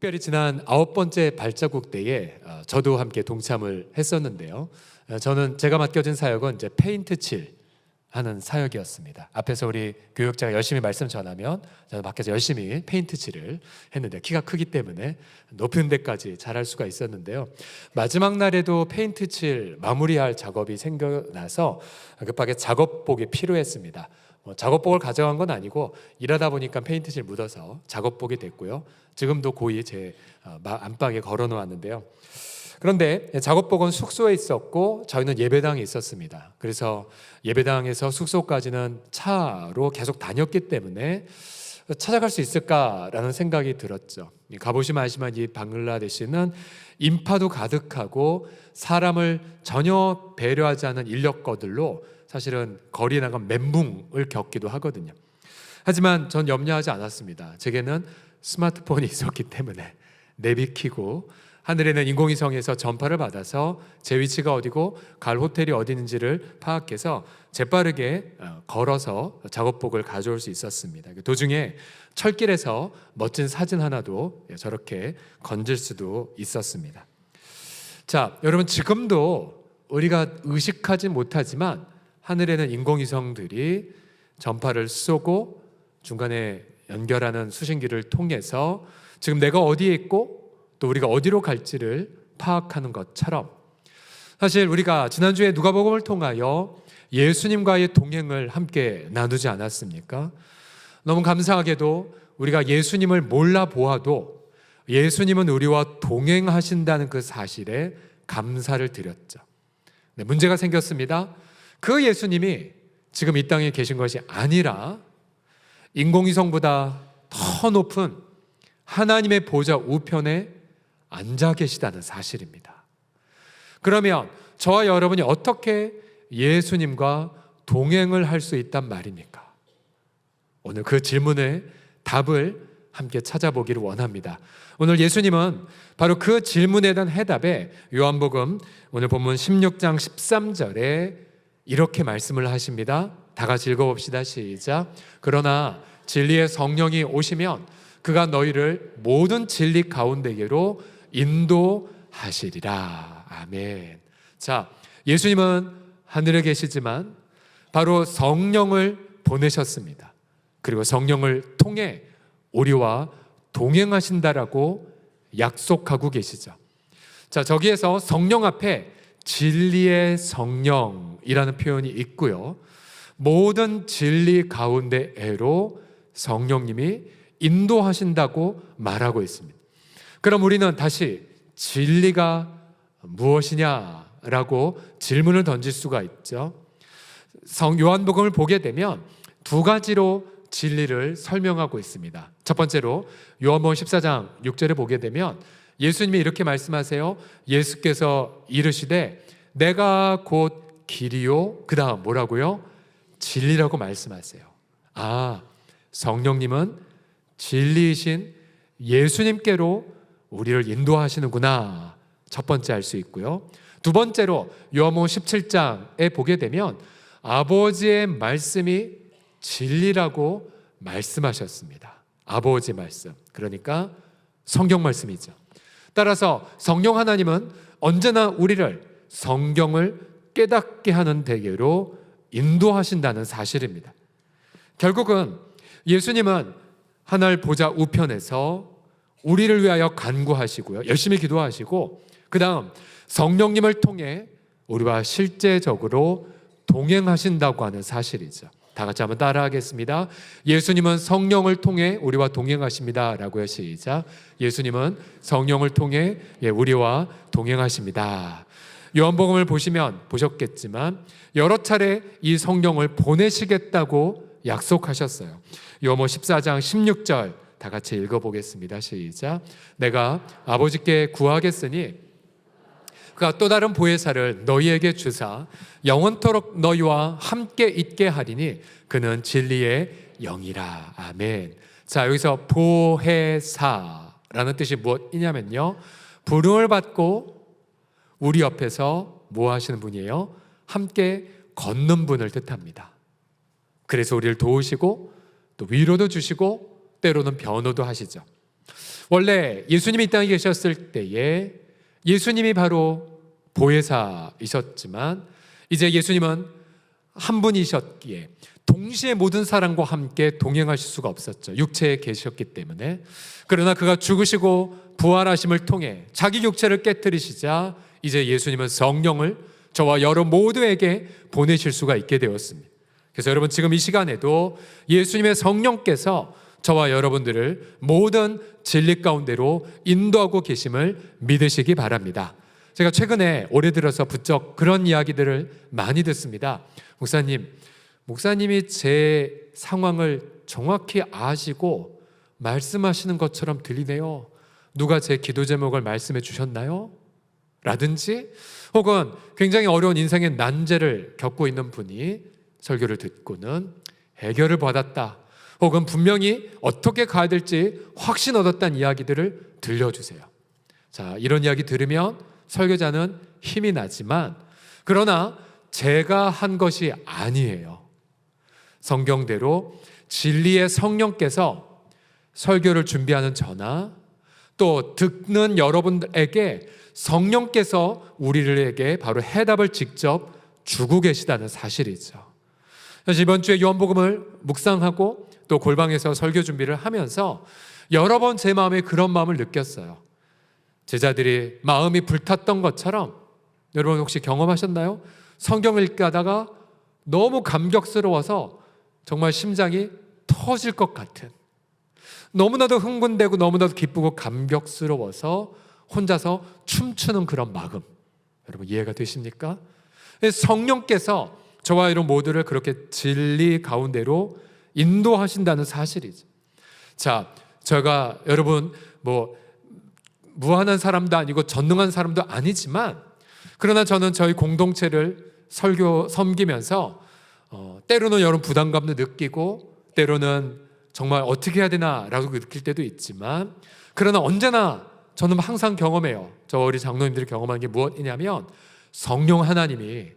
특별히 지난 9번째 발자국 때에 저도 함께 동참을 했었는데요. 저는 제가 맡겨진 사역은 이제 페인트 칠 하는 사역이었습니다. 앞에서 우리 교육자가 열심히 말씀 전하면 저는 밖에서 열심히 페인트 칠을 했는데 키가 크기 때문에 높은 데까지 잘할 수가 있었는데요. 마지막 날에도 페인트 칠 마무리할 작업이 생겨나서 급하게 작업복이 필요했습니다. 작업복을 가져간 건 아니고 일하다 보니까 페인트 칠 묻어서 작업복이 됐고요. 지금도 고이 제 안방에 걸어 놓았는데요. 그런데 작업복은 숙소에 있었고 저희는 예배당에 있었습니다. 그래서 예배당에서 숙소까지는 차로 계속 다녔기 때문에 찾아갈 수 있을까라는 생각이 들었죠. 가보시면 아시지만 이 방글라데시는 인파도 가득하고 사람을 전혀 배려하지 않은 인력거들로 사실은 거리에 나가면 멘붕을 겪기도 하거든요. 하지만 전 염려하지 않았습니다. 제게는 스마트폰이 있었기 때문에 내비키고 하늘에는 인공위성에서 전파를 받아서 제 위치가 어디고 갈 호텔이 어디 있는지를 파악해서 재빠르게 걸어서 작업복을 가져올 수 있었습니다. 도중에 철길에서 멋진 사진 하나도 저렇게 건질 수도 있었습니다. 자, 여러분, 지금도 우리가 의식하지 못하지만 하늘에는 인공위성들이 전파를 쏘고 중간에 연결하는 수신기를 통해서 지금 내가 어디에 있고 또 우리가 어디로 갈지를 파악하는 것처럼 사실 우리가 지난주에 누가복음을 통하여 예수님과의 동행을 함께 나누지 않았습니까? 너무 감사하게도 우리가 예수님을 몰라보아도 예수님은 우리와 동행하신다는 그 사실에 감사를 드렸죠. 네, 문제가 생겼습니다. 그 예수님이 지금 이 땅에 계신 것이 아니라 인공위성보다 더 높은 하나님의 보좌 우편에 앉아 계시다는 사실입니다. 그러면 저와 여러분이 어떻게 예수님과 동행을 할 수 있단 말입니까? 오늘 그 질문의 답을 함께 찾아보기를 원합니다. 오늘 예수님은 바로 그 질문에 대한 해답에 요한복음 오늘 본문 16장 13절에 이렇게 말씀을 하십니다. 다 같이 읽어봅시다. 시작. 그러나 진리의 성령이 오시면 그가 너희를 모든 진리 가운데로 인도하시리라. 아멘. 자, 예수님은 하늘에 계시지만 바로 성령을 보내셨습니다. 그리고 성령을 통해 우리와 동행하신다라고 약속하고 계시죠. 자, 저기에서 성령 앞에 진리의 성령이라는 표현이 있고요. 모든 진리 가운데로 성령님이 인도하신다고 말하고 있습니다. 그럼 우리는 다시 진리가 무엇이냐라고 질문을 던질 수가 있죠. 요한복음을 보게 되면 두 가지로 진리를 설명하고 있습니다. 첫 번째로 요한복음 14장 6절에 보게 되면 예수님이 이렇게 말씀하세요. 예수께서 이르시되 내가 곧 길이요, 그 다음 뭐라고요? 진리라고 말씀하세요. 아, 성령님은 진리이신 예수님께로 우리를 인도하시는구나. 첫 번째 알 수 있고요. 두 번째로 요한복음 17장에 보게 되면 아버지의 말씀이 진리라고 말씀하셨습니다. 아버지 말씀, 그러니까 성경 말씀이죠. 따라서 성령 하나님은 언제나 우리를 성경을 깨닫게 하는 대계로 인도하신다는 사실입니다. 결국은 예수님은 하늘 보좌 우편에서 우리를 위하여 간구하시고요, 열심히 기도하시고 그 다음 성령님을 통해 우리와 실제적으로 동행하신다고 하는 사실이죠. 다 같이 한번 따라하겠습니다. 예수님은 성령을 통해 우리와 동행하십니다 라고요. 시작. 예수님은 성령을 통해 우리와 동행하십니다. 요한복음을 보셨겠지만 여러 차례 이 성령을 보내시겠다고 약속하셨어요. 요한복음 14장 16절 다 같이 읽어보겠습니다. 시작. 내가 아버지께 구하겠으니 그가 또 다른 보혜사를 너희에게 주사 영원토록 너희와 함께 있게 하리니 그는 진리의 영이라. 아멘. 자, 여기서 보혜사라는 뜻이 무엇이냐면요, 부름을 받고 우리 옆에서 뭐 하시는 분이에요? 함께 걷는 분을 뜻합니다. 그래서 우리를 도우시고 또 위로도 주시고 때로는 변호도 하시죠. 원래 예수님이 이 땅에 계셨을 때에 예수님이 바로 보혜사이셨지만 이제 예수님은 한 분이셨기에 동시에 모든 사람과 함께 동행하실 수가 없었죠. 육체에 계셨기 때문에. 그러나 그가 죽으시고 부활하심을 통해 자기 육체를 깨뜨리시자 이제 예수님은 성령을 저와 여러 모두에게 보내실 수가 있게 되었습니다. 그래서 여러분 지금 이 시간에도 예수님의 성령께서 저와 여러분들을 모든 진리 가운데로 인도하고 계심을 믿으시기 바랍니다. 제가 최근에 올해 들어서 부쩍 그런 이야기들을 많이 듣습니다. 목사님이 제 상황을 정확히 아시고 말씀하시는 것처럼 들리네요. 누가 제 기도 제목을 말씀해 주셨나요? 라든지 혹은 굉장히 어려운 인생의 난제를 겪고 있는 분이 설교를 듣고는 해결을 받았다, 혹은 분명히 어떻게 가야 될지 확신 얻었다는 이야기들을 들려주세요. 자, 이런 이야기 들으면 설교자는 힘이 나지만 그러나 제가 한 것이 아니에요. 성경대로 진리의 성령께서 설교를 준비하는 저나 또 듣는 여러분에게 성령께서 우리에게 바로 해답을 직접 주고 계시다는 사실이죠. 그래서 이번 주에 요한복음을 묵상하고 또 골방에서 설교 준비를 하면서 여러 번 제 마음에 그런 마음을 느꼈어요. 제자들이 마음이 불탔던 것처럼 여러분 혹시 경험하셨나요? 성경을 읽다가 너무 감격스러워서 정말 심장이 터질 것 같은, 너무나도 흥분되고 너무나도 기쁘고 감격스러워서 혼자서 춤추는 그런 마음, 여러분 이해가 되십니까? 성령께서 저와 이런 모두를 그렇게 진리 가운데로 인도하신다는 사실이죠. 자, 제가 여러분 무한한 사람도 아니고 전능한 사람도 아니지만 그러나 저는 저희 공동체를 섬기면서 때로는 여러분 부담감도 느끼고 때로는 정말 어떻게 해야 되나라고 느낄 때도 있지만 그러나 언제나 저는 항상 경험해요. 저 우리 장로님들이 경험하는 게 무엇이냐면 성령 하나님이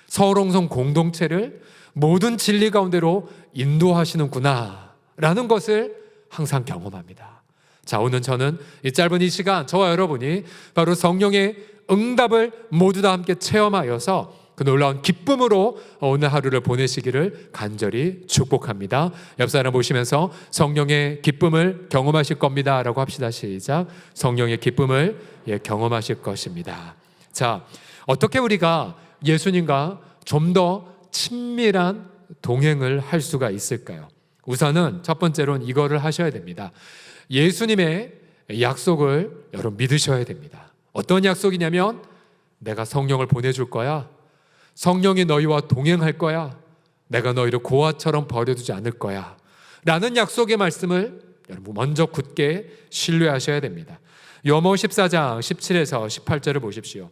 서울홍성 공동체를 모든 진리 가운데로 인도하시는구나 라는 것을 항상 경험합니다. 자, 오늘 저는 이 짧은 이 시간 저와 여러분이 바로 성령의 응답을 모두 다 함께 체험하여서 그 놀라운 기쁨으로 오늘 하루를 보내시기를 간절히 축복합니다. 옆 사람 보시면서 성령의 기쁨을 경험하실 겁니다 라고 합시다. 시작. 성령의 기쁨을 경험하실 것입니다. 자, 어떻게 우리가 예수님과 좀 더 친밀한 동행을 할 수가 있을까요? 우선은 첫 번째로는 이거를 하셔야 됩니다. 예수님의 약속을 여러분 믿으셔야 됩니다. 어떤 약속이냐면 내가 성령을 보내줄 거야. 성령이 너희와 동행할 거야. 내가 너희를 고아처럼 버려두지 않을 거야 라는 약속의 말씀을 여러분 먼저 굳게 신뢰하셔야 됩니다. 요한복음 14장 17에서 18절을 보십시오.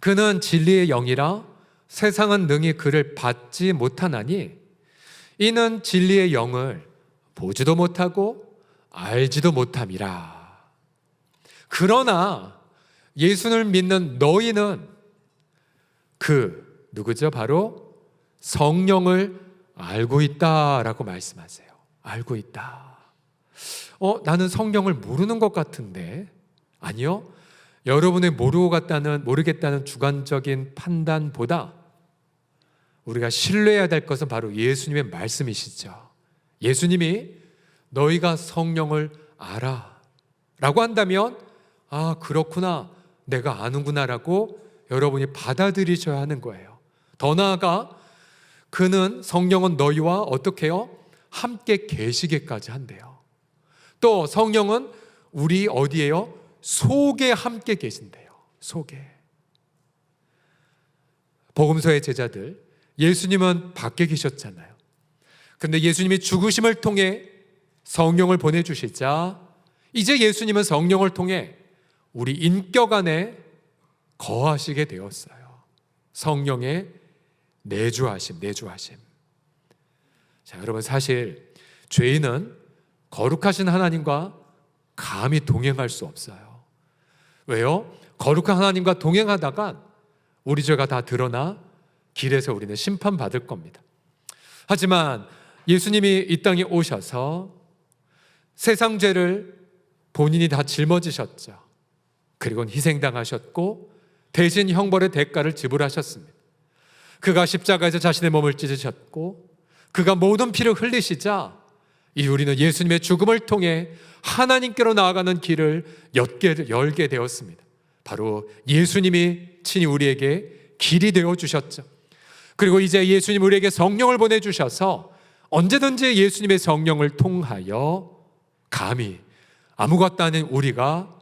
그는 진리의 영이라 세상은 능히 그를 받지 못하나니 이는 진리의 영을 보지도 못하고 알지도 못함이라. 그러나 예수를 믿는 너희는 누구죠? 바로 성령을 알고 있다라고 말씀하세요. 알고 있다. 나는 성령을 모르는 것 같은데. 아니요. 여러분의 모르겠다는 주관적인 판단보다 우리가 신뢰해야 될 것은 바로 예수님의 말씀이시죠. 예수님이 너희가 성령을 알아 라고 한다면 그렇구나, 내가 아는구나 라고 여러분이 받아들이셔야 하는 거예요. 더 나아가 그는 성령은 너희와 어떻게 해요? 함께 계시게까지 한대요. 또 성령은 우리 어디에요? 속에 함께 계신대요. 속에. 복음서의 제자들, 예수님은 밖에 계셨잖아요. 근데 예수님이 죽으심을 통해 성령을 보내주시자 이제 예수님은 성령을 통해 우리 인격 안에 거하시게 되었어요. 성령의 내주하심. 자, 여러분 사실 죄인은 거룩하신 하나님과 감히 동행할 수 없어요. 왜요? 거룩한 하나님과 동행하다가 우리 죄가 다 드러나 길에서 우리는 심판받을 겁니다. 하지만 예수님이 이 땅에 오셔서 세상 죄를 본인이 다 짊어지셨죠. 그리고는 희생당하셨고 대신 형벌의 대가를 지불하셨습니다. 그가 십자가에서 자신의 몸을 찢으셨고 그가 모든 피를 흘리시자 이 우리는 예수님의 죽음을 통해 하나님께로 나아가는 길을 열게 되었습니다. 바로 예수님이 친히 우리에게 길이 되어 주셨죠. 그리고 이제 예수님 우리에게 성령을 보내주셔서 언제든지 예수님의 성령을 통하여 감히 아무것도 아닌 우리가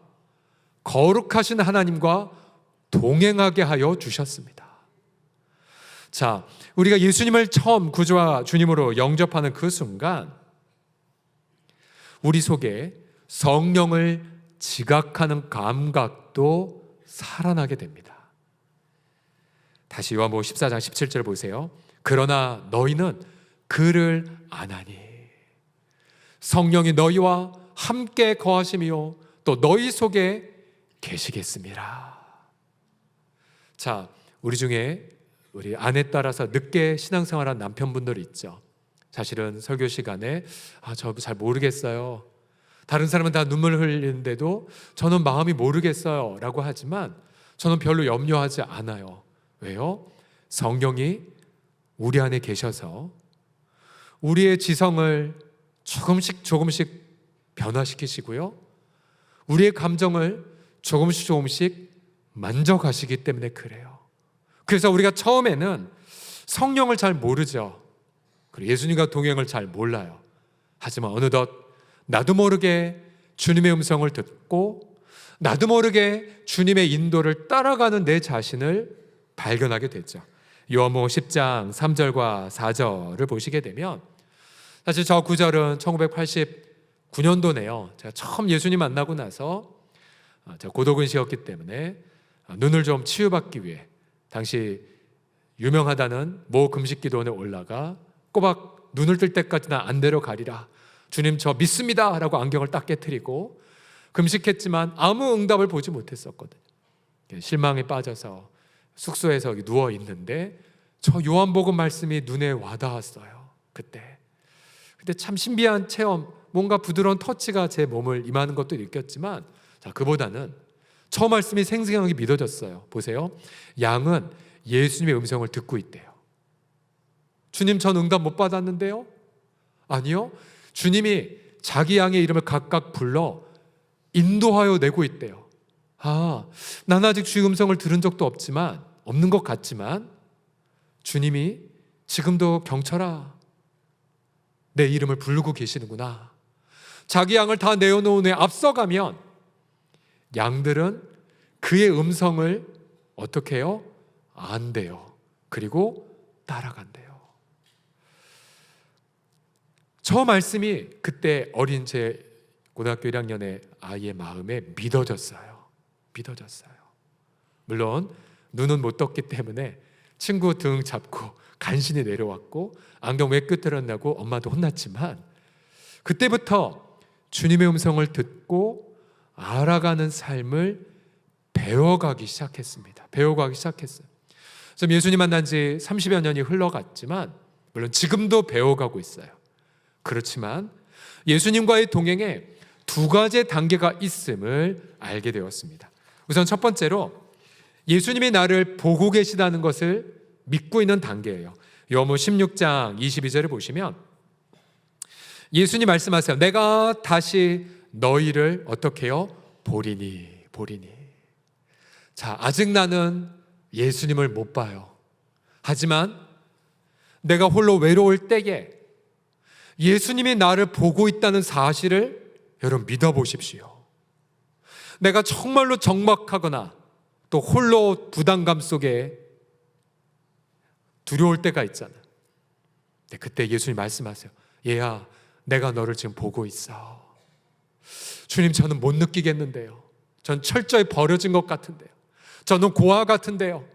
거룩하신 하나님과 동행하게 하여 주셨습니다. 자, 우리가 예수님을 처음 구주와 주님으로 영접하는 그 순간 우리 속에 성령을 지각하는 감각도 살아나게 됩니다. 다시 요한복음 14장 17절 보세요. 그러나 너희는 그를 아나니 성령이 너희와 함께 거하심이요 또 너희 속에 계시겠습니다. 자, 우리 중에 우리 아내 따라서 늦게 신앙생활한 남편분들 있죠. 사실은 설교 시간에 저 잘 모르겠어요. 다른 사람은 다 눈물 흘리는데도 저는 마음이 모르겠어요 라고 하지만 저는 별로 염려하지 않아요. 왜요? 성령이 우리 안에 계셔서 우리의 지성을 조금씩 변화시키시고요. 우리의 감정을 조금씩 만져가시기 때문에 그래요. 그래서 우리가 처음에는 성령을 잘 모르죠. 그리고 예수님과 동행을 잘 몰라요. 하지만 어느덧 나도 모르게 주님의 음성을 듣고 나도 모르게 주님의 인도를 따라가는 내 자신을 발견하게 됐죠. 요한복음 10장 3절과 4절을 보시게 되면 사실 저 구절은 1989년도네요. 제가 처음 예수님 만나고 나서 제가 고도근시였기 때문에 눈을 좀 치유받기 위해 당시 유명하다는 모 금식기도원에 올라가 꼬박 눈을 뜰 때까지는 안 데려가리라. 주님 저 믿습니다 라고 안경을 딱 깨트리고 금식했지만 아무 응답을 보지 못했었거든요. 실망에 빠져서 숙소에서 누워 있는데 저 요한복음 말씀이 눈에 와닿았어요. 그때 참 신비한 체험, 뭔가 부드러운 터치가 제 몸을 임하는 것도 느꼈지만 그보다는 저 말씀이 생생하게 믿어졌어요. 보세요. 양은 예수님의 음성을 듣고 있대요. 주님 전 응답 못 받았는데요? 아니요. 주님이 자기 양의 이름을 각각 불러 인도하여 내고 있대요. 난 아직 주의 음성을 들은 적도 없는 것 같지만 주님이 지금도 경철아 내 이름을 부르고 계시는구나. 자기 양을 다 내어놓은 후에 앞서가면 양들은 그의 음성을 어떻게 해요? 안돼요. 그리고 따라간대요. 저 말씀이 그때 어린 제 고등학교 1학년의 아이의 마음에 믿어졌어요. 물론 눈은 못 떴기 때문에 친구 등 잡고 간신히 내려왔고 안경 왜 끄트렸냐고 엄마도 혼났지만 그때부터 주님의 음성을 듣고 알아가는 삶을 배워가기 시작했습니다. 좀 예수님 만난 지 30여 년이 흘러갔지만 물론 지금도 배워가고 있어요. 그렇지만 예수님과의 동행에 두 가지의 단계가 있음을 알게 되었습니다. 우선 첫 번째로 예수님이 나를 보고 계시다는 것을 믿고 있는 단계예요. 요한복음 16장 22절을 보시면 예수님 말씀하세요. 내가 다시 너희를 어떻게 해요? 보리니. 자, 아직 나는 예수님을 못 봐요. 하지만 내가 홀로 외로울 때에 예수님이 나를 보고 있다는 사실을 여러분 믿어보십시오. 내가 정말로 적막하거나 또 홀로 부담감 속에 두려울 때가 있잖아. 그때 예수님 말씀하세요. 얘야, 내가 너를 지금 보고 있어. 주님, 저는 못 느끼겠는데요. 전 철저히 버려진 것 같은데요. 저는 고아 같은데요.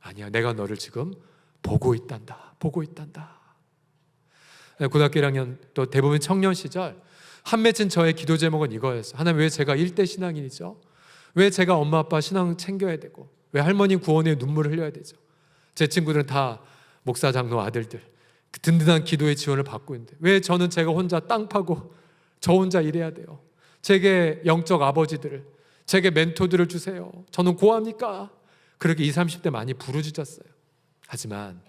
아니야, 내가 너를 지금 보고 있단다. 고등학교 1학년 또 대부분 청년 시절 한 맺힌 저의 기도 제목은 이거였어요. 하나님, 왜 제가 1대 신앙인이죠? 왜 제가 엄마 아빠 신앙 챙겨야 되고 왜 할머니 구원에 눈물을 흘려야 되죠? 제 친구들은 다 목사 장로 아들들 그 든든한 기도의 지원을 받고 있는데 왜 저는 제가 혼자 땅 파고 저 혼자 일해야 돼요? 제게 영적 아버지들을, 제게 멘토들을 주세요. 저는 고합니까? 그렇게 20, 30대 많이 부르짖었어요. 하지만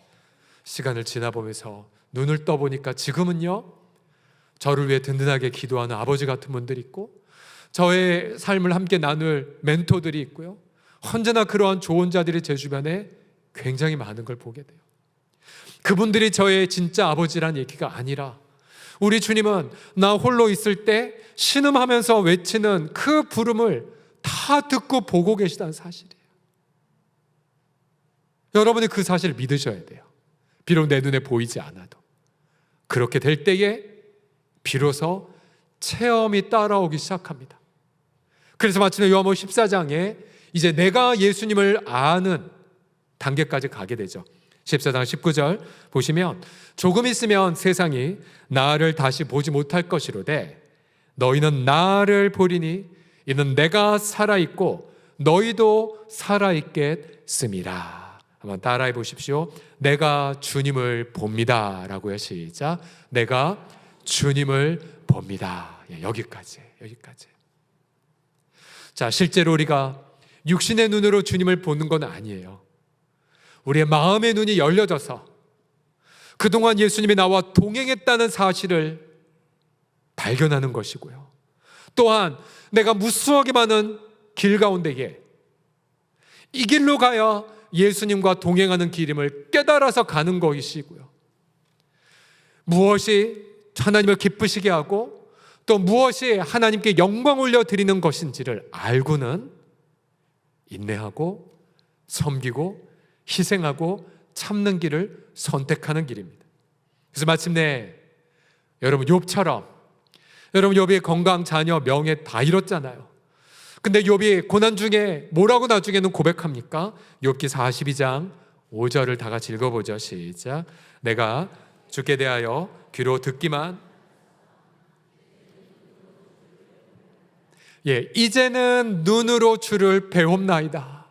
시간을 지나보면서 눈을 떠보니까 지금은요, 저를 위해 든든하게 기도하는 아버지 같은 분들이 있고, 저의 삶을 함께 나눌 멘토들이 있고요, 언제나 그러한 좋은 자들이 제 주변에 굉장히 많은 걸 보게 돼요. 그분들이 저의 진짜 아버지란 얘기가 아니라, 우리 주님은 나 홀로 있을 때 신음하면서 외치는 그 부름을 다 듣고 보고 계시다는 사실이에요. 여러분이 그 사실을 믿으셔야 돼요. 비록 내 눈에 보이지 않아도. 그렇게 될 때에 비로소 체험이 따라오기 시작합니다. 그래서 마침내 요한복음 14장에 이제 내가 예수님을 아는 단계까지 가게 되죠. 14장 19절 보시면, 조금 있으면 세상이 나를 다시 보지 못할 것이로되 너희는 나를 보리니 이는 내가 살아있고 너희도 살아있겠음이라. 한번 따라해 보십시오. 내가 주님을 봅니다 라고요. 시작. 내가 주님을 봅니다. 여기까지. 자, 실제로 우리가 육신의 눈으로 주님을 보는 건 아니에요. 우리의 마음의 눈이 열려져서 그동안 예수님이 나와 동행했다는 사실을 발견하는 것이고요, 또한 내가 무수하게 많은 길 가운데에 이 길로 가야 예수님과 동행하는 길임을 깨달아서 가는 것이고요, 무엇이 하나님을 기쁘시게 하고 또 무엇이 하나님께 영광 올려드리는 것인지를 알고는 인내하고 섬기고 희생하고 참는 길을 선택하는 길입니다. 그래서 마침내 여러분 욥처럼, 여러분 욥이 건강, 자녀, 명예 다 잃었잖아요. 근데 욥이 고난 중에 뭐라고 나중에는 고백합니까? 욥기 42장 5절을 다 같이 읽어보죠. 시작. 내가 주께 대하여 귀로 듣기만, 이제는 눈으로 주를 배웁나이다.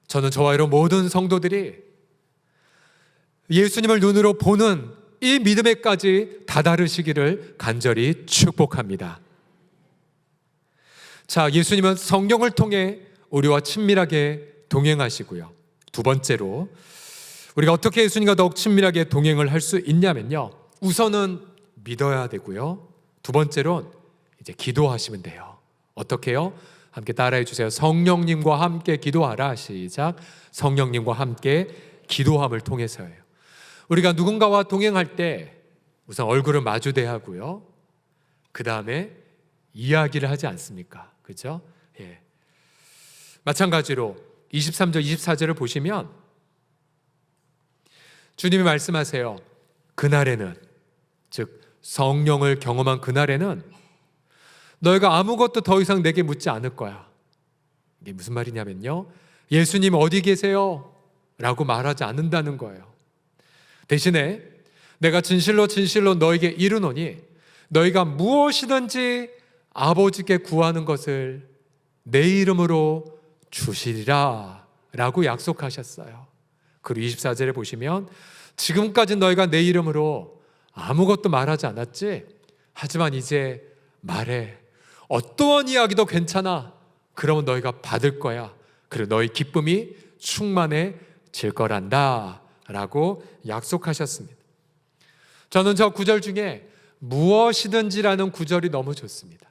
저는 저와 여러분 모든 성도들이 예수님을 눈으로 보는 이 믿음에까지 다다르시기를 간절히 축복합니다. 자, 예수님은 성령을 통해 우리와 친밀하게 동행하시고요, 두 번째로 우리가 어떻게 예수님과 더욱 친밀하게 동행을 할 수 있냐면요, 우선은 믿어야 되고요, 두 번째로는 이제 기도하시면 돼요. 어떻게요? 함께 따라해 주세요. 성령님과 함께 기도하라. 시작. 성령님과 함께 기도함을 통해서예요. 우리가 누군가와 동행할 때 우선 얼굴을 마주 대하고요, 그 다음에 이야기를 하지 않습니까? 그렇죠? 마찬가지로 23절 24절을 보시면 주님이 말씀하세요. 그날에는, 즉 성령을 경험한 그날에는 너희가 아무것도 더 이상 내게 묻지 않을 거야. 이게 무슨 말이냐면요, 예수님 어디 계세요? 라고 말하지 않는다는 거예요. 대신에 내가 진실로 너에게 이르노니 너희가 무엇이든지 아버지께 구하는 것을 내 이름으로 주시리라 라고 약속하셨어요. 그리고 24절에 보시면 지금까지 너희가 내 이름으로 아무것도 말하지 않았지? 하지만 이제 말해. 어떠한 이야기도 괜찮아. 그러면 너희가 받을 거야. 그리고 너희 기쁨이 충만해질 거란다 라고 약속하셨습니다. 저는 저 구절 중에 무엇이든지라는 구절이 너무 좋습니다.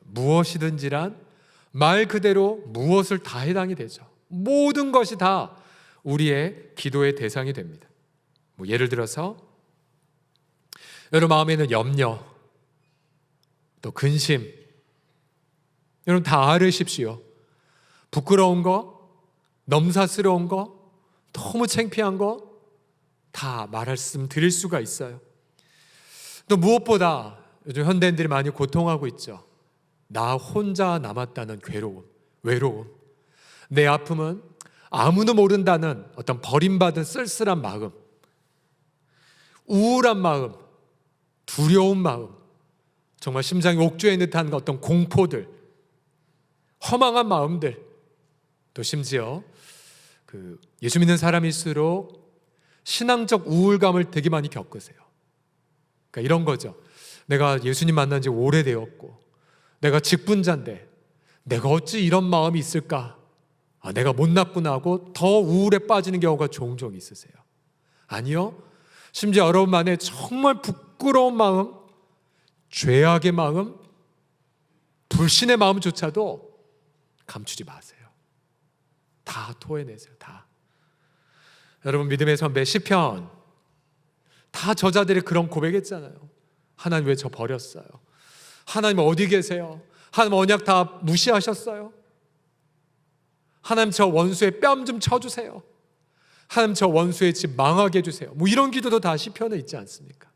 무엇이든지란 말 그대로 무엇을 다 해당이 되죠. 모든 것이 다 우리의 기도의 대상이 됩니다. 예를 들어서 여러분 마음에는 염려, 또 근심, 여러분 다 알으십시오. 부끄러운 거, 넘사스러운 거, 너무 창피한 거 다 말씀 드릴 수가 있어요. 또 무엇보다 요즘 현대인들이 많이 고통하고 있죠. 나 혼자 남았다는 괴로움, 외로움, 내 아픔은 아무도 모른다는 어떤 버림받은 쓸쓸한 마음, 우울한 마음, 두려운 마음, 정말 심장이 옥죄인 듯한 어떤 공포들, 허망한 마음들, 또 심지어 예수 믿는 사람일수록 신앙적 우울감을 되게 많이 겪으세요. 그러니까 이런 거죠. 내가 예수님 만난 지 오래되었고 내가 직분자인데 내가 어찌 이런 마음이 있을까? 내가 못났구나 하고 더 우울에 빠지는 경우가 종종 있으세요. 아니요. 심지어 여러분 안에 정말 부끄러운 마음, 죄악의 마음, 불신의 마음조차도 감추지 마세요. 다 토해내세요. 다. 여러분 믿음의 선배 시편 다 저자들이 그런 고백했잖아요. 하나님 왜 저 버렸어요? 하나님 어디 계세요? 하나님 언약 다 무시하셨어요? 하나님 저 원수의 뺨 좀 쳐주세요. 하나님 저 원수의 집 망하게 해주세요. 뭐 이런 기도도 다 시편에 있지 않습니까?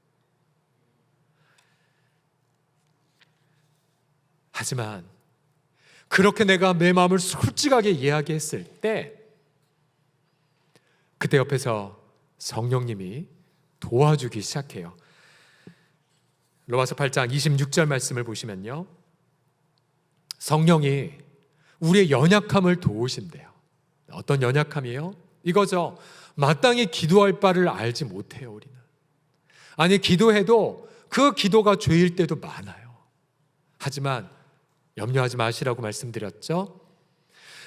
하지만 그렇게 내가 내 마음을 솔직하게 이야기했을 때 그때 옆에서 성령님이 도와주기 시작해요. 로마서 8장 26절 말씀을 보시면요, 성령이 우리의 연약함을 도우신대요. 어떤 연약함이에요? 이거죠. 마땅히 기도할 바를 알지 못해요. 우리는 아니 기도해도 그 기도가 죄일 때도 많아요. 하지만 염려하지 마시라고 말씀드렸죠.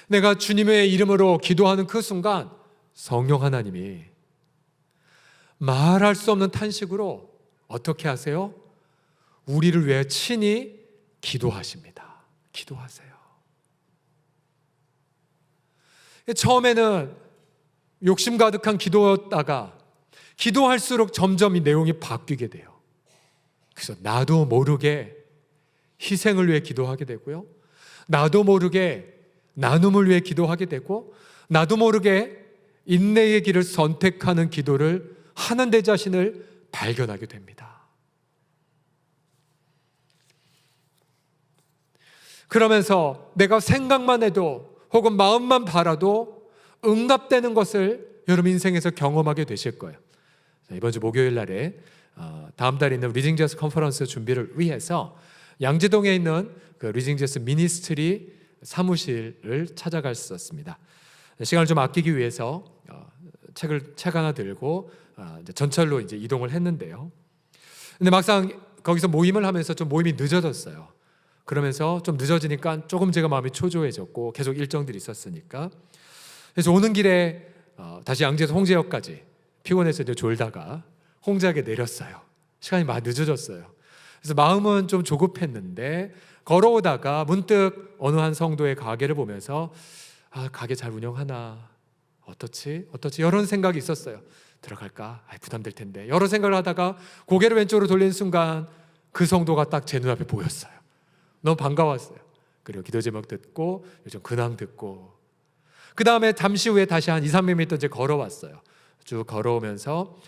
내가 주님의 이름으로 기도하는 그 순간 성령 하나님이 말할 수 없는 탄식으로 어떻게 하세요? 우리를 위해 친히 기도하십니다. 기도하세요. 처음에는 욕심 가득한 기도였다가 기도할수록 점점 이 내용이 바뀌게 돼요. 그래서 나도 모르게 희생을 위해 기도하게 되고요, 나도 모르게 나눔을 위해 기도하게 되고, 나도 모르게 인내의 길을 선택하는 기도를 하는 내 자신을 발견하게 됩니다. 그러면서 내가 생각만 해도 혹은 마음만 바라도 응답되는 것을 여러분 인생에서 경험하게 되실 거예요. 이번 주 목요일 날에 다음 달에 있는 리징제스 컨퍼런스 준비를 위해서 양재동에 있는 그 리징제스 미니스트리 사무실을 찾아갔었습니다. 시간을 좀 아끼기 위해서 책 하나 들고 이제 전철로 이제 이동을 했는데요. 근데 막상 거기서 모임을 하면서 좀 모임이 늦어졌어요. 그러면서 좀 늦어지니까 조금 제가 마음이 초조해졌고 계속 일정들이 있었으니까, 그래서 오는 길에 다시 양재에서 홍제역까지 피곤해서 이제 졸다가 홍제역에 내렸어요. 시간이 많이 늦어졌어요. 그래서 마음은 좀 조급했는데 걸어오다가 문득 어느 한 성도의 가게를 보면서 가게 잘 운영하나, 어떻지 이런 생각이 있었어요. 들어갈까? 부담될 텐데. 여러 생각을 하다가 고개를 왼쪽으로 돌린 순간 그 성도가 딱 제 눈앞에 보였어요. 너무 반가웠어요. 그리고 기도 제목 듣고 요즘 근황 듣고, 그 다음에 잠시 후에 다시 한 2-300m 이제 걸어왔어요. 쭉 걸어오면서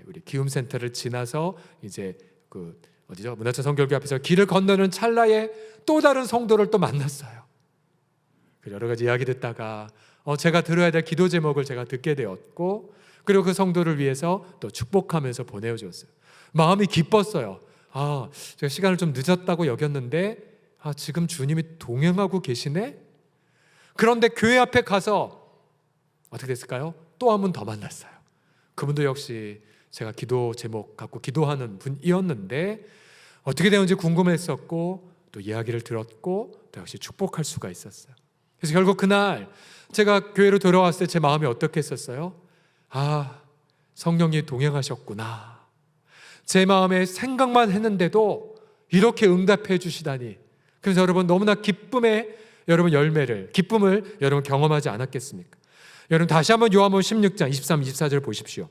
우리 기움센터를 지나서 이제 그 어디죠? 문화청 성결교 앞에서 길을 건너는 찰나에 또 다른 성도를 또 만났어요. 여러 가지 이야기 듣다가 제가 들어야 될 기도 제목을 제가 듣게 되었고, 그리고 그 성도를 위해서 또 축복하면서 보내줬어요. 마음이 기뻤어요. 제가 시간을 좀 늦었다고 여겼는데 지금 주님이 동행하고 계시네? 그런데 교회 앞에 가서 어떻게 됐을까요? 또 한 분 더 만났어요. 그분도 역시 제가 기도 제목 갖고 기도하는 분이었는데 어떻게 되는지 궁금했었고 또 이야기를 들었고 또 역시 축복할 수가 있었어요. 그래서 결국 그날 제가 교회로 돌아왔을 때 제 마음이 어떻게 했었어요? 성령이 동행하셨구나. 제 마음에 생각만 했는데도 이렇게 응답해 주시다니. 그래서 여러분 너무나 기쁨을 여러분 경험하지 않았겠습니까? 여러분 다시 한번 요한복음 16장 23, 24절 보십시오.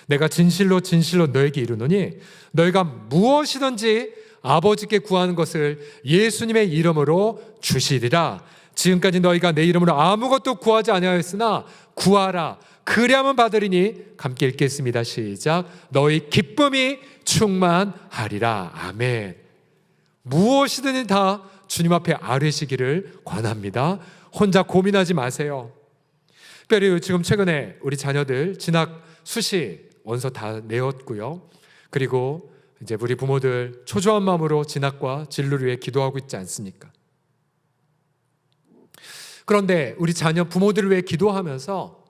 내가 진실로 진실로 너에게 이르노니 너희가 무엇이든지 아버지께 구하는 것을 예수님의 이름으로 주시리라. 지금까지 너희가 내 이름으로 아무것도 구하지 아니하였으나 구하라. 그리하면 받으리니 함께 읽겠습니다. 시작. 너희 기쁨이 충만하리라. 아멘. 무엇이든지 다 주님 앞에 아뢰시기를 권합니다. 혼자 고민하지 마세요. 특별히 지금 최근에 우리 자녀들 진학 수시 원서 다 내었고요. 그리고 이제 우리 부모들 초조한 마음으로 진학과 진로를 위해 기도하고 있지 않습니까? 그런데 우리 자녀 부모들을 위해 기도하면서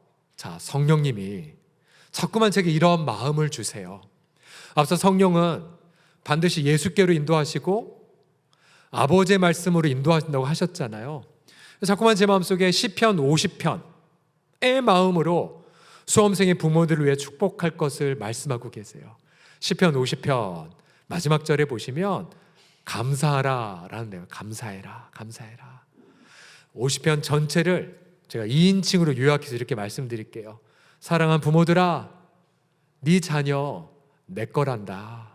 성령님이 자꾸만 제게 이런 마음을 주세요. 앞서 성령은 반드시 예수께로 인도하시고 아버지의 말씀으로 인도하신다고 하셨잖아요. 자꾸만 제 마음속에 시편 50편의 마음으로 수험생의 부모들을 위해 축복할 것을 말씀하고 계세요. 시편 50편 마지막 절에 보시면 감사하라 라는 데요. 감사해라, 감사해라. 50편 전체를 제가 2인칭으로 요약해서 이렇게 말씀드릴게요. 사랑한 부모들아, 네 자녀 내 거란다.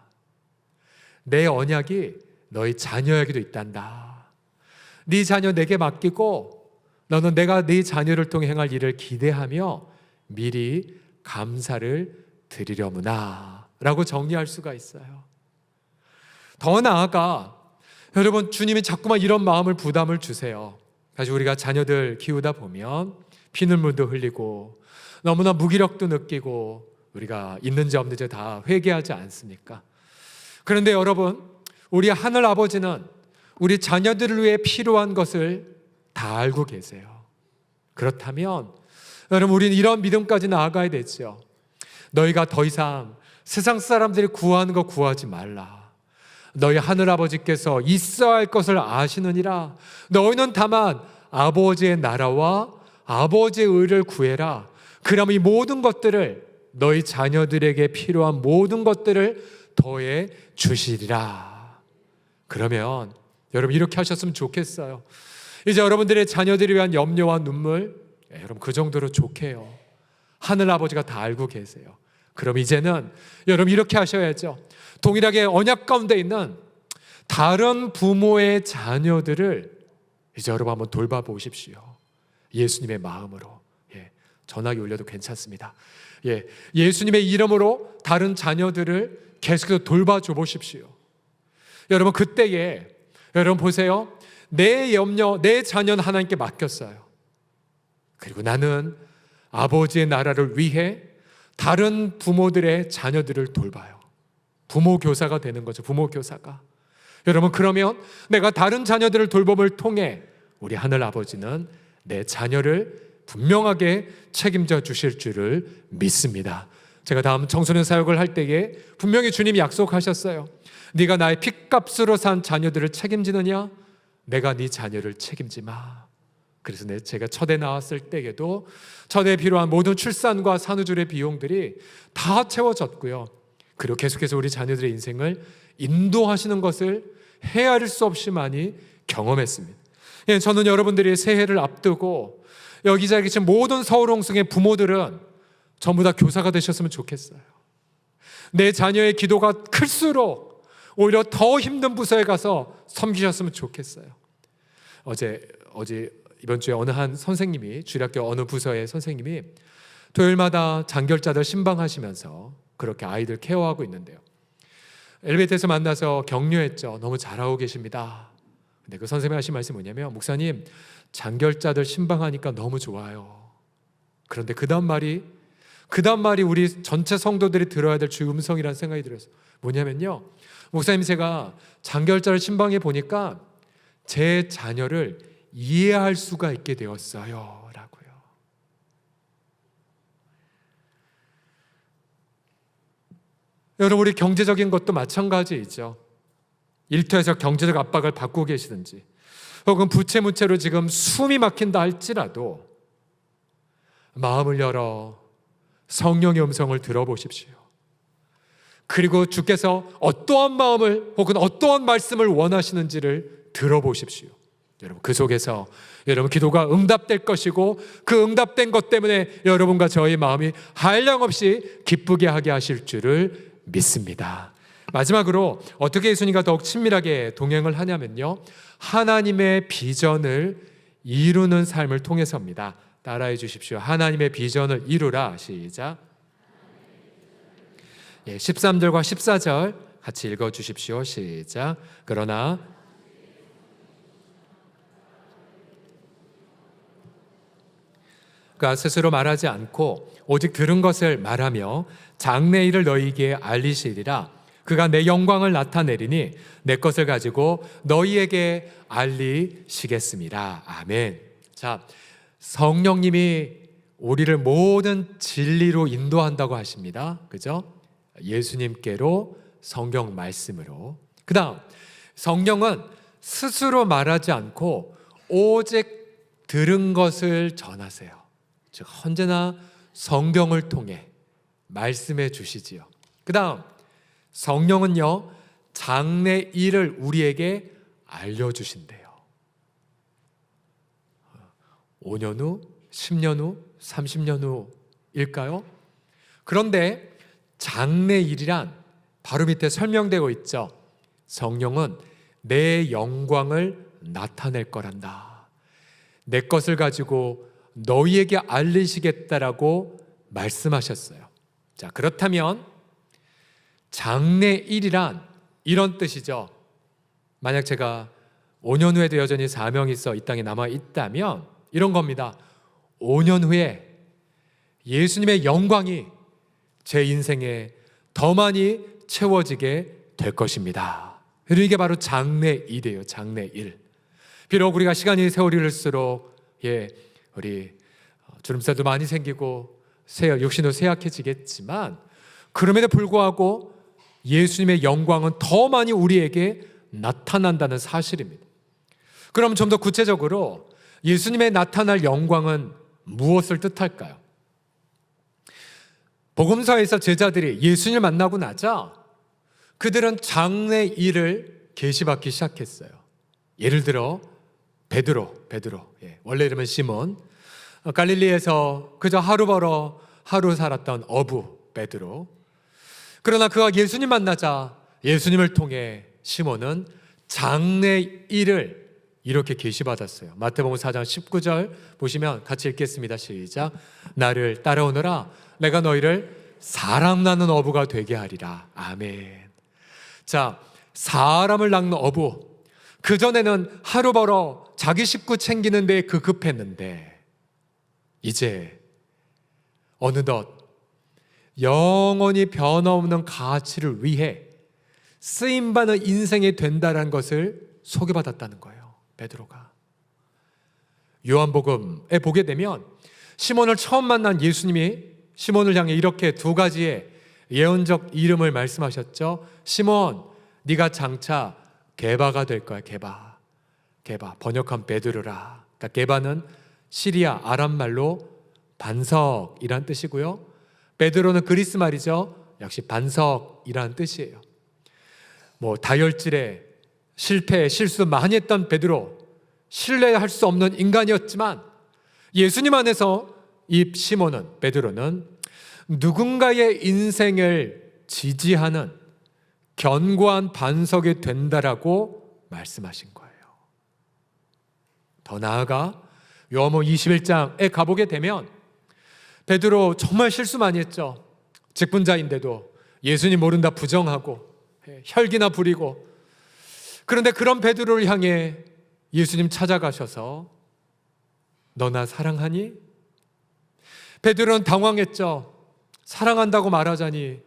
내 언약이 너희 자녀에게도 있단다. 네 자녀 내게 맡기고 너는 내가 네 자녀를 통해 행할 일을 기대하며 미리 감사를 드리려무나 라고 정리할 수가 있어요. 더 나아가 여러분, 주님이 자꾸만 이런 마음을 부담을 주세요. 사실 우리가 자녀들 키우다 보면 피눈물도 흘리고 너무나 무기력도 느끼고 우리가 있는지 없는지 다 회개하지 않습니까? 그런데 여러분, 우리 하늘 아버지는 우리 자녀들을 위해 필요한 것을 다 알고 계세요. 그렇다면 여러분, 우리는 이런 믿음까지 나아가야 되죠. 너희가 더 이상 세상 사람들이 구하는 거 구하지 말라. 너희 하늘아버지께서 있어야 할 것을 아시느니라. 너희는 다만 아버지의 나라와 아버지의 의를 구해라. 그러면 이 모든 것들을, 너희 자녀들에게 필요한 모든 것들을 더해 주시리라. 그러면 여러분, 이렇게 하셨으면 좋겠어요. 이제 여러분들의 자녀들을 위한 염려와 눈물, 여러분 그 정도로 좋게요. 하늘아버지가 다 알고 계세요. 그럼 이제는 여러분 이렇게 하셔야죠. 동일하게 언약 가운데 있는 다른 부모의 자녀들을 이제 여러분 한번 돌봐보십시오. 예수님의 마음으로. 전화기 올려도 괜찮습니다. 예수님의 이름으로 다른 자녀들을 계속해서 돌봐줘 보십시오. 여러분, 그때에 여러분 보세요. 내 염려, 내 자녀는 하나님께 맡겼어요. 그리고 나는 아버지의 나라를 위해 다른 부모들의 자녀들을 돌봐요. 부모 교사가 되는 거죠. 부모 교사가. 여러분, 그러면 내가 다른 자녀들을 돌봄을 통해 우리 하늘 아버지는 내 자녀를 분명하게 책임져 주실 줄을 믿습니다. 제가 다음 청소년 사역을 할 때에 분명히 주님이 약속하셨어요. 네가 나의 핏값으로 산 자녀들을 책임지느냐? 내가 네 자녀를 책임지마. 그래서 제가 첫애 나왔을 때에도 첫애에 필요한 모든 출산과 산후조리 비용들이 다 채워졌고요. 그리고 계속해서 우리 자녀들의 인생을 인도하시는 것을 헤아릴 수 없이 많이 경험했습니다. 저는 여러분들이 새해를 앞두고 여기저기 계신 모든 서울홍성의 부모들은 전부 다 교사가 되셨으면 좋겠어요. 내 자녀의 기도가 클수록 오히려 더 힘든 부서에 가서 섬기셨으면 좋겠어요. 어제 이번 주에 어느 한 선생님이, 주일학교 어느 부서의 선생님이 토요일마다 장결자들 신방하시면서 그렇게 아이들 케어하고 있는데요. 엘리베이터에서 만나서 격려했죠. 너무 잘하고 계십니다. 근데 그 선생님이 하신 말씀이 뭐냐면, 목사님, 장결자들 신방하니까 너무 좋아요. 그런데 그 다음 말이 우리 전체 성도들이 들어야 될 주의 음성이라는 생각이 들었어요. 뭐냐면요, 목사님, 제가 장결자를 신방해 보니까 제 자녀를 이해할 수가 있게 되었어요 라고요. 여러분, 우리 경제적인 것도 마찬가지이죠. 일터에서 경제적 압박을 받고 계시든지 혹은 부채 문채로 지금 숨이 막힌다 할지라도 마음을 열어 성령의 음성을 들어보십시오. 그리고 주께서 어떠한 마음을 혹은 어떠한 말씀을 원하시는지를 들어보십시오. 여러분, 그 속에서 여러분 기도가 응답될 것이고 그 응답된 것 때문에 여러분과 저의 마음이 한량없이 기쁘게 하게 하실 줄을 믿습니다. 마지막으로 어떻게 예수님과 더욱 친밀하게 동행을 하냐면요, 하나님의 비전을 이루는 삶을 통해서입니다. 따라해 주십시오. 하나님의 비전을 이루라. 시작. 13절과 14절 같이 읽어 주십시오. 시작. 그러나 그가 스스로 말하지 않고 오직 들은 것을 말하며 장래일을 너희에게 알리시리라. 그가 내 영광을 나타내리니 내 것을 가지고 너희에게 알리시겠습니다. 아멘. 자, 성령님이 우리를 모든 진리로 인도한다고 하십니다. 그죠? 예수님께로, 성경 말씀으로. 그 다음, 성령은 스스로 말하지 않고 오직 들은 것을 전하세요. 즉 언제나 성경을 통해 말씀해 주시지요. 그 다음, 성령은요 장래 일을 우리에게 알려주신대요. 5년 후, 10년 후, 30년 후일까요? 그런데 장래 일이란 바로 밑에 설명되고 있죠. 성령은 내 영광을 나타낼 거란다. 내 것을 가지고 너희에게 알리시겠다라고 말씀하셨어요. 자, 그렇다면 장래 일이란 이런 뜻이죠. 만약 제가 5년 후에도 여전히 사명이 있어 이 땅에 남아 있다면 이런 겁니다. 5년 후에 예수님의 영광이 제 인생에 더 많이 채워지게 될 것입니다. 이게 바로 장래 일이에요. 장래 일. 비록 우리가 시간이 세월이 흘릴수록 우리 주름살도 많이 생기고 육신도 쇠약해지겠지만 그럼에도 불구하고 예수님의 영광은 더 많이 우리에게 나타난다는 사실입니다. 그럼 좀 더 구체적으로 예수님의 나타날 영광은 무엇을 뜻할까요? 복음서에서 제자들이 예수님을 만나고 나자 그들은 장래 일을 계시받기 시작했어요. 예를 들어 베드로, 원래 이름은 시몬, 갈릴리에서 그저 하루 벌어 하루 살았던 어부 베드로. 그러나 그가 예수님 만나자 예수님을 통해 시몬은 장래 일을 이렇게 계시받았어요. 마태복음 4장 19절 보시면 같이 읽겠습니다. 시작. 나를 따라오너라. 내가 너희를 사랑나는 어부가 되게 하리라. 아멘. 자, 사람을 낚는 어부. 그전에는 하루 벌어 자기 식구 챙기는 데 급급했는데 이제 어느덧 영원히 변함없는 가치를 위해 쓰임받는 인생이 된다는 것을 소개받았다는 거예요. 베드로가. 요한복음에 보게 되면 시몬을 처음 만난 예수님이 시몬을 향해 이렇게 두 가지의 예언적 이름을 말씀하셨죠. 시몬, 네가 장차 게바가 될 거야. 게바. 번역한 베드로라. 그러니까 게바는 시리아 아람 말로 반석이란 뜻이고요. 베드로는 그리스 말이죠. 역시 반석이라는 뜻이에요. 다혈질에 실패, 실수 많이 했던 베드로, 신뢰할 수 없는 인간이었지만 예수님 안에서 이 시몬은, 베드로는 누군가의 인생을 지지하는 견고한 반석이 된다라고 말씀하신 거예요. 더 나아가 요한복음 21장에 가보게 되면 베드로 정말 실수 많이 했죠. 직분자인데도 예수님 모른다 부정하고 혈기나 부리고. 그런데 그런 베드로를 향해 예수님 찾아가셔서 너 나 사랑하니? 베드로는 당황했죠. 사랑한다고 말하자니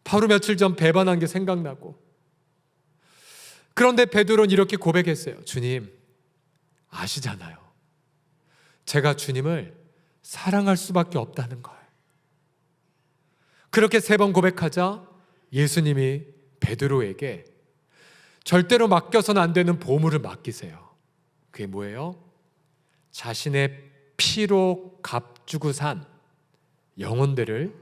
바로 며칠 전 배반한 게 생각나고. 그런데 베드로는 이렇게 고백했어요. 주님, 아시잖아요. 제가 주님을 사랑할 수밖에 없다는 걸. 그렇게 3번 고백하자 예수님이 베드로에게 절대로 맡겨서는 안 되는 보물을 맡기세요. 그게 뭐예요? 자신의 피로 값주고 산 영혼들을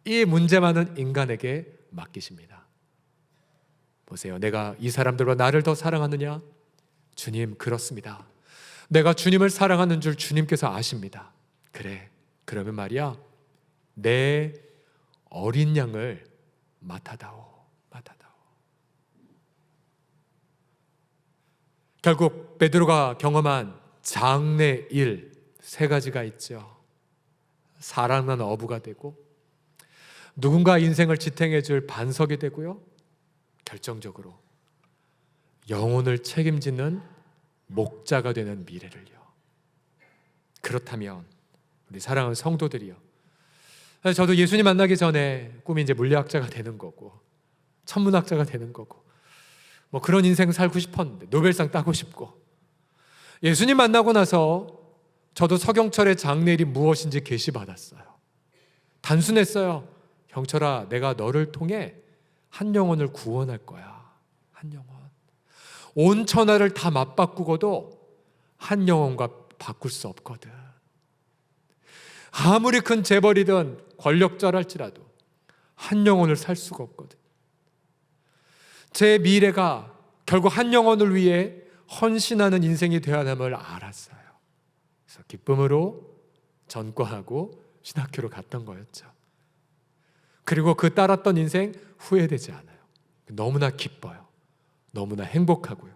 이 문제 많은 인간에게 맡기십니다. 보세요. 내가 이 사람들보다 나를 더 사랑하느냐? 주님, 그렇습니다. 내가 주님을 사랑하는 줄 주님께서 아십니다. 그래, 그러면 말이야, 내 어린 양을 맡아다오. 결국 베드로가 경험한 장래 일 3가지가 있죠. 사랑하는 어부가 되고, 누군가 인생을 지탱해 줄 반석이 되고요, 결정적으로 영혼을 책임지는 목자가 되는 미래를요. 그렇다면 우리 사랑하는 성도들이요, 저도 예수님 만나기 전에 꿈이 이제 물리학자가 되는 거고 천문학자가 되는 거고 그런 인생 살고 싶었는데, 노벨상 따고 싶고, 예수님 만나고 나서 저도 서경철의 장래일이 무엇인지 계시받았어요. 단순했어요. 형철아, 내가 너를 통해 한 영혼을 구원할 거야. 한 영혼. 온 천하를 다 맞바꾸고도 한 영혼과 바꿀 수 없거든. 아무리 큰 재벌이든 권력자랄지라도 한 영혼을 살 수가 없거든. 제 미래가 결국 한 영혼을 위해 헌신하는 인생이 되어야 함을 알았어요. 그래서 기쁨으로 전과하고 신학교로 갔던 거였죠. 그리고 그 따랐던 인생 후회되지 않아요. 너무나 기뻐요. 너무나 행복하고요.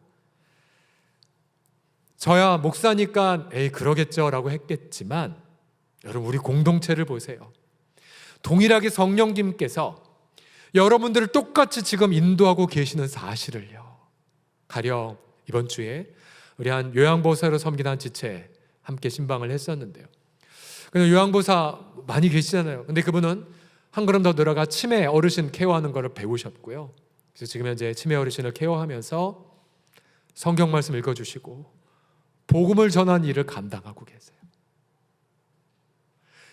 저야 목사니까 에이 그러겠죠 라고 했겠지만 여러분, 우리 공동체를 보세요. 동일하게 성령님께서 여러분들을 똑같이 지금 인도하고 계시는 사실을요. 가령 이번 주에 우리 한 요양보호사로 섬기는 한 지체 함께 신방을 했었는데요. 근데 요양보호사 많이 계시잖아요. 근데 그분은 한 걸음 더 들어가 치매 어르신 케어하는 것을 배우셨고요. 그래서 지금 현재 치매 어르신을 케어하면서 성경 말씀 읽어주시고 복음을 전하는 일을 감당하고 계세요.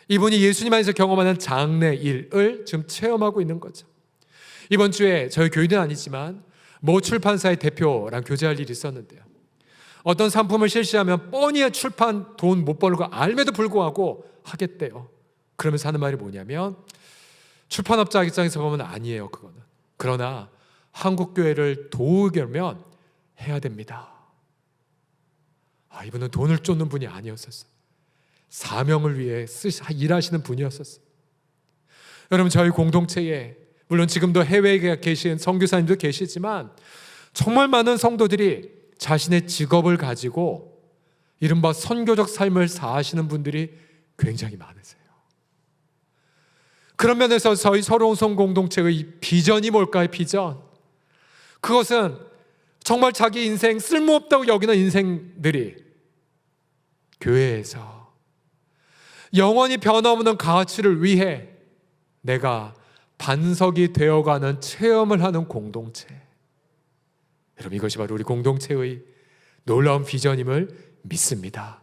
이분이 예수님 안에서 경험하는 장래 일을 지금 체험하고 있는 거죠. 이번 주에 저희 교회는 아니지만 모 출판사의 대표랑 교제할 일이 있었는데요. 어떤 상품을 실시하면 뻔히 출판 돈 못 벌고 알매도 불구하고 하겠대요. 그러면서 하는 말이 뭐냐면 출판업자 입장에서 보면 아니에요, 그거는. 그러나 한국교회를 도우려면 해야 됩니다. 이분은 돈을 쫓는 분이 아니었었어요. 사명을 위해 일하시는 분이었었어요. 여러분, 저희 공동체에 물론 지금도 해외에 계신 선교사님도 계시지만 정말 많은 성도들이 자신의 직업을 가지고 이른바 선교적 삶을 사하시는 분들이 굉장히 많으세요. 그런 면에서 저희 서러운 성 공동체의 비전이 뭘까요? 비전. 그것은 정말 자기 인생 쓸모없다고 여기는 인생들이 교회에서 영원히 변함없는 가치를 위해 내가 반석이 되어가는 체험을 하는 공동체. 여러분, 이것이 바로 우리 공동체의 놀라운 비전임을 믿습니다.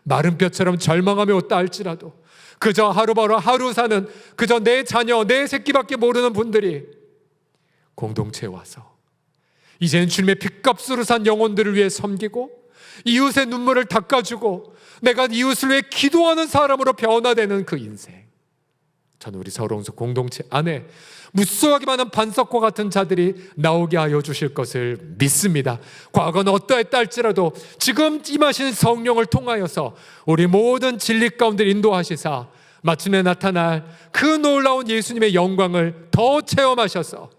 마른 뼈처럼 절망하며 왔다 할지라도 그저 하루바로 하루 사는 그저 내 자녀, 내 새끼밖에 모르는 분들이 공동체에 와서 이제는 주님의 핏값으로 산 영혼들을 위해 섬기고 이웃의 눈물을 닦아주고 내가 이웃을 위해 기도하는 사람으로 변화되는 그 인생. 저는 우리 서러운 공동체 안에 무수하게 많은 반석과 같은 자들이 나오게 하여 주실 것을 믿습니다. 과거는 어떠했다 할지라도 지금 임하시는 성령을 통하여서 우리 모든 진리 가운데 인도하시사 마침내 나타날 그 놀라운 예수님의 영광을 더 체험하셔서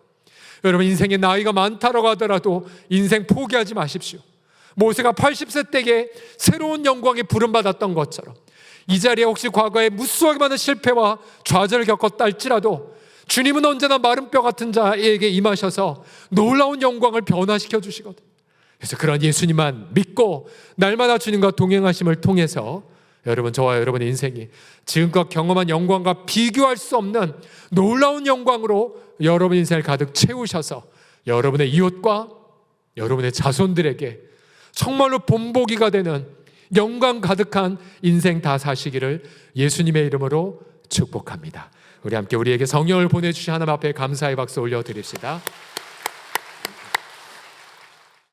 여러분, 인생의 나이가 많다라고 하더라도 인생 포기하지 마십시오. 모세가 80세 때에 새로운 영광에 부름받았던 것처럼 이 자리에 혹시 과거에 무수하게 많은 실패와 좌절을 겪었다 할지라도 주님은 언제나 마른 뼈 같은 자에게 임하셔서 놀라운 영광을 변화시켜 주시거든요. 그래서 그런 예수님만 믿고 날마다 주님과 동행하심을 통해서 여러분, 저와 여러분의 인생이 지금껏 경험한 영광과 비교할 수 없는 놀라운 영광으로 여러분 인생을 가득 채우셔서 여러분의 이웃과 여러분의 자손들에게 정말로 본보기가 되는 영광 가득한 인생 다 사시기를 예수님의 이름으로 축복합니다. 우리 함께 우리에게 성령을 보내주신 하나님 앞에 감사의 박수 올려드립시다.